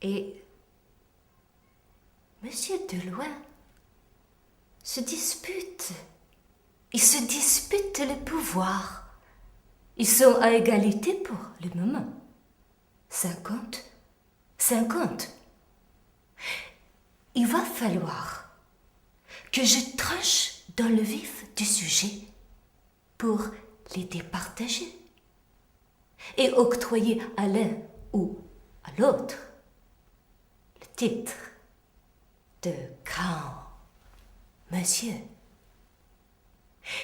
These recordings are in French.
Et Monsieur de Loin se dispute. Ils se disputent le pouvoir. Ils sont à égalité pour le moment. 50-50. Il va falloir que je tranche dans le vif du sujet pour les départager et octroyer à l'un ou à l'autre le titre de grand monsieur.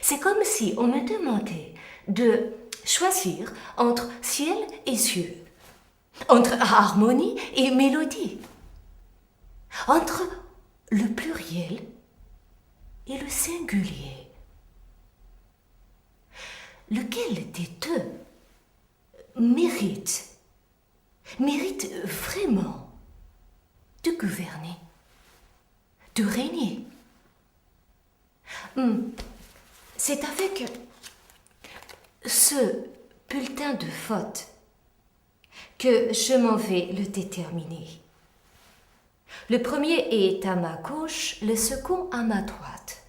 C'est comme si on me demandait de choisir entre ciel et cieux, entre harmonie et mélodie, entre le pluriel et le singulier. Lequel des deux mérite vraiment de gouverner, de régner? C'est avec ce bulletin de vote que je m'en vais le déterminer. Le premier est à ma gauche, le second à ma droite.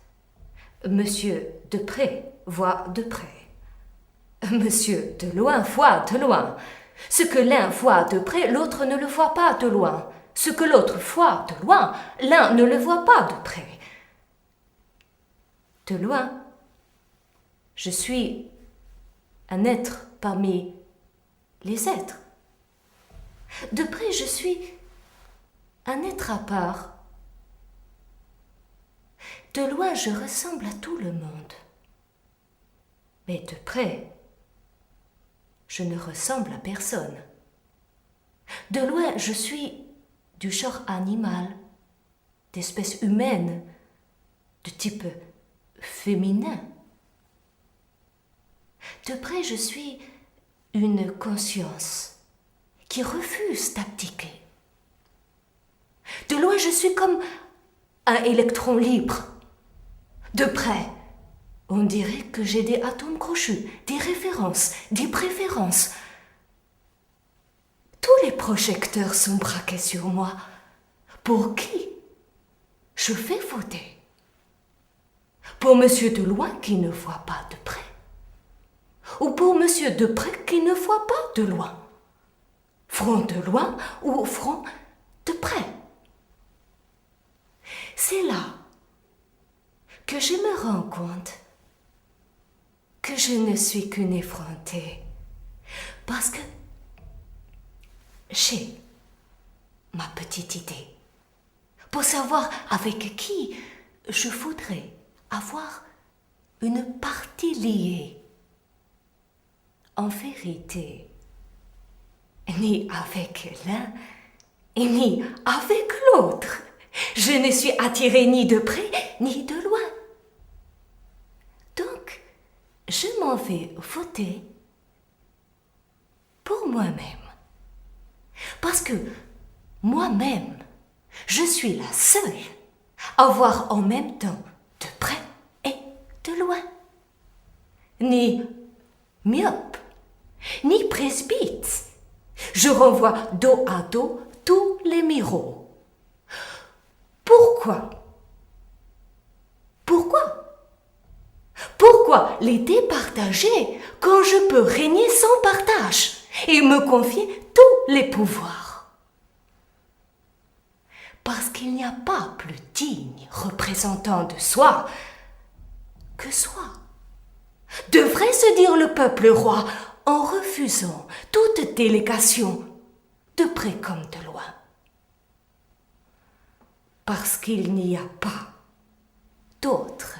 Monsieur de près voit de près. Monsieur de loin voit de loin. Ce que l'un voit de près, l'autre ne le voit pas de loin. Ce que l'autre voit de loin, l'un ne le voit pas de près. De loin, je suis un être parmi les êtres. De près, je suis un être à part. De loin, je ressemble à tout le monde. Mais de près, je ne ressemble à personne. De loin, je suis du genre animal, d'espèce humaine, de type féminin. De près, je suis une conscience qui refuse d'abdiquer. De loin, je suis comme un électron libre. De près, on dirait que j'ai des atomes crochus, des références, des préférences. Tous les projecteurs sont braqués sur moi. Pour qui je fais voter? Pour Monsieur de Loin qui ne voit pas de près? Ou pour Monsieur de près qui ne voit pas de loin? Front de loin ou front de près? C'est là que je me rends compte que je ne suis qu'une effrontée, parce que j'ai ma petite idée pour savoir avec qui je voudrais avoir une partie liée. En vérité, ni avec l'un et ni avec l'autre, je ne suis attirée ni de près ni de loin. Donc, je m'en vais voter pour moi-même. Parce que moi-même, je suis la seule à voir en même temps de près et de loin. Ni myope, ni presbyte. Je renvoie dos à dos tous les miroirs. Pourquoi les départager quand je peux régner sans partage et me confier tous les pouvoirs? Parce qu'il n'y a pas plus digne représentant de soi que soi. Devrait se dire le peuple roi en refusant toute délégation, de près comme de loin. Parce qu'il n'y a pas d'autre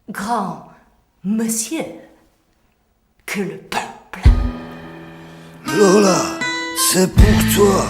grand monsieur que le peuple. Lola, c'est pour toi.